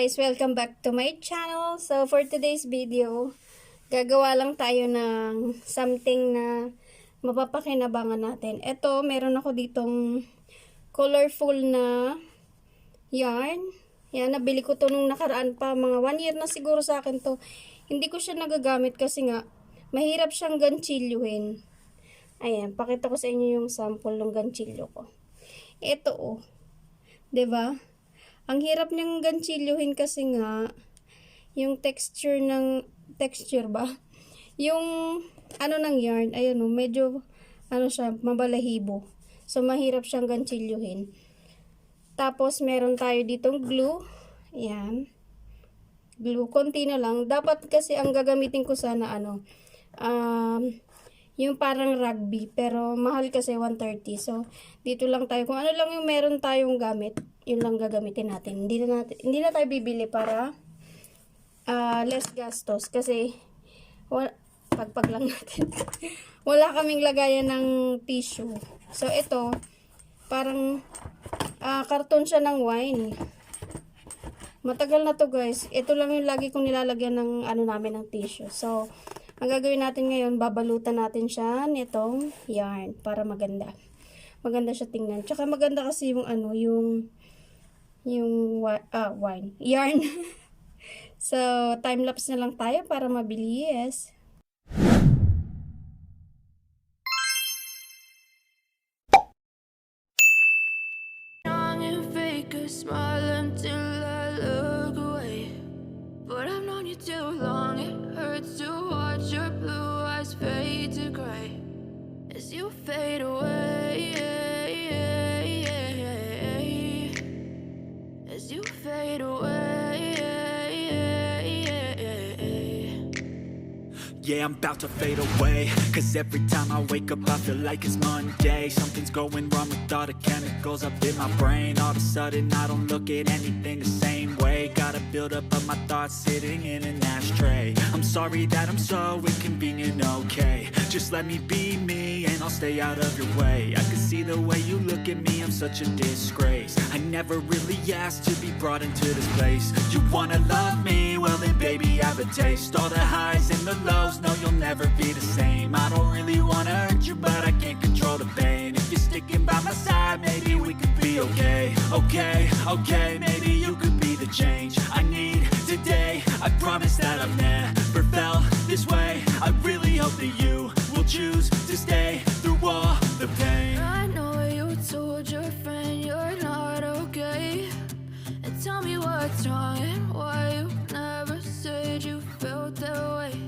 guys! Welcome back to my channel. So for today's video, gagawa lang tayo ng something na mapapakinabangan natin. Ito, meron ako ditong colorful na yarn. Yan, nabili ko to nung nakaraan pa. Mga 1 year na siguro sa akin to. Hindi ko siya nagagamit kasi nga, mahirap siyang ganchilyuhin. Ayan, pakita ko sa inyo yung sample ng ganchilyo ko. Ito oh. 'Di ba? Ang hirap niyang ganchilyuhin kasi nga yung texture ba? Yung ano ng yarn, ayan oh, medyo ano siya, mabalahibo. So mahirap siyang ganchilyuhin. Tapos meron tayo ditong glue. Ayan. Glue konti na lang. Dapat kasi ang gagamitin ko sana yung parang rugby, pero mahal kasi 130. So, dito lang tayo. Kung ano lang yung meron tayong gamit, yun lang gagamitin natin. Hindi na tayo bibili para less gastos. Kasi, pagpag lang natin. Wala kaming lagayan ng tissue. So, ito, parang karton siya ng wine. Matagal na to guys. Ito lang yung lagi kong nilalagyan ng namin ng tissue. So, ang gagawin natin ngayon, babalutan natin siya nitong yarn para maganda. Maganda siya tingnan. Tsaka maganda kasi yung wine. Yarn. So, time-lapse na lang tayo para mabilis. Smile until I look away, but I've known you too long. It hurts to watch your blue eyes fade to gray as you fade away, as you fade away. Yeah, I'm about to fade away, cause every time I wake up I feel like it's Monday. Something's going wrong with all the chemicals up in my brain. All of a sudden I don't look at anything the same way. Got a build up of my thoughts sitting in an ashtray. I'm sorry that I'm so inconvenient, okay. Just let me be me and I'll stay out of your way. I can see the way you look at me, I'm such a disgrace. I never really asked to be brought into this place. You wanna love me? Well then baby I have a taste. All the highs and the lows, no you'll never be the same. I don't really wanna hurt you but I can't control the pain. If you're sticking by my side, maybe we could be okay. Okay, maybe you could be the change I need today. I promise that I've never felt this way. I really hope that you will choose to stay through all the pain. I know you told your friend you're not okay, and tell me what's wrong and why you never said you felt that way.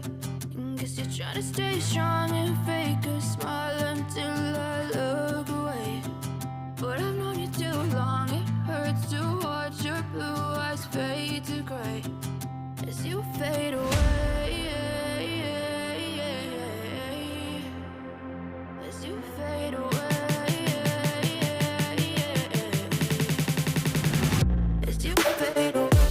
Guess you're trying to stay strong and fake a smile until I look away, but I've known you too long. It hurts to watch your blue eyes fade to gray as you fade away, as you fade away, as you fade away.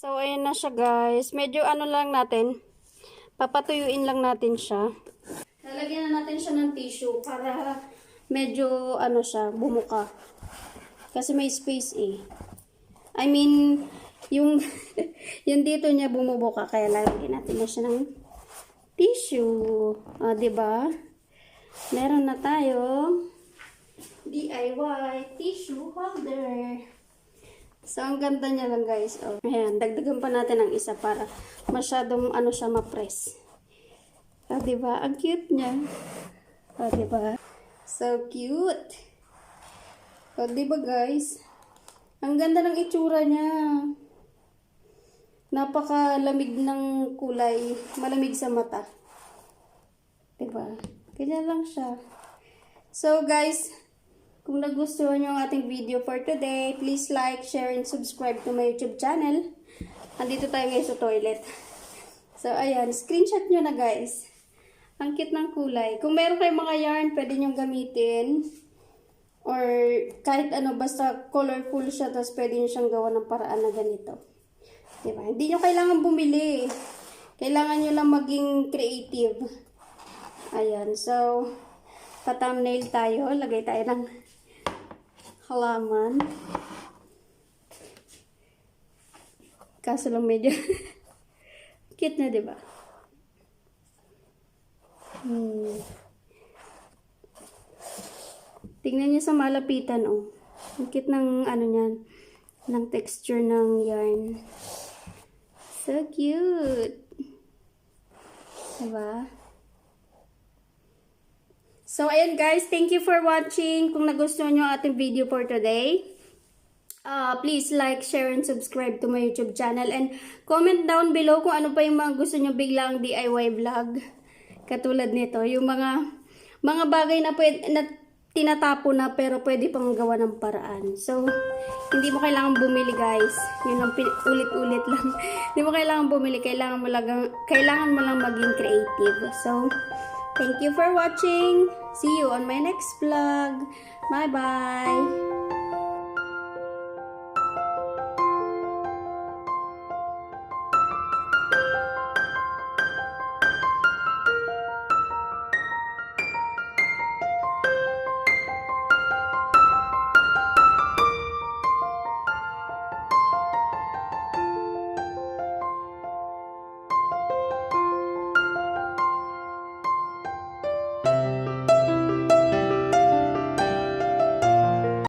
So, ayan na siya guys. Medyo lang natin. Papatuyuin lang natin siya. Lalagyan na natin siya ng tissue para medyo siya, bumuka. Kasi may space eh. I mean, yung dito niya bumubuka. Kaya lalagyan natin na siya ng tissue. O, diba? Meron na tayo DIY tissue holder. So, ang ganda niya lang guys. Oh. Ayan, dagdagan pa natin ng isa para masyadong siya ma-press. Oh, diba? Ang cute niya. Oh, diba? So cute. Oh, diba guys? Ang ganda ng itsura niya. Napakalamig ng kulay. Malamig sa mata. Diba? Ganyan lang siya. So guys, Kung nagustuhan nyo ang ating video for today, please like, share, and subscribe to my YouTube channel. Andito tayo guys sa toilet. So, ayan. Screenshot nyo na guys. Ang cute ng kulay. Kung meron kayong mga yarn, pwede nyo gamitin. Or kahit ano, basta colorful siya, tapos pwede nyo siyang gawa ng paraan na ganito. Diba? Hindi nyo kailangan bumili. Kailangan nyo lang maging creative. Ayan. So, pa-thumbnail tayo. Lagay tayo ng halaman. Kaso lang medyo cute na, diba? Tingnan niyo sa malapitan, oh. Ang cute ng ano niyan, ng texture ng yarn. So cute. Diba? So, ayan guys, thank you for watching. Kung nagustuhan nyo ang ating video for today, please like, share, and subscribe to my YouTube channel. And comment down below kung ano pa yung mga gusto nyo biglang DIY vlog. Katulad nito, yung mga bagay na, na tinatapo na pero pwede pang gawa ng paraan. So, hindi mo kailangan bumili guys. Yun ang ulit-ulit lang. Hindi mo kailangan bumili. Kailangan mo lang maging creative. So, thank you for watching. See you on my next vlog. Bye-bye.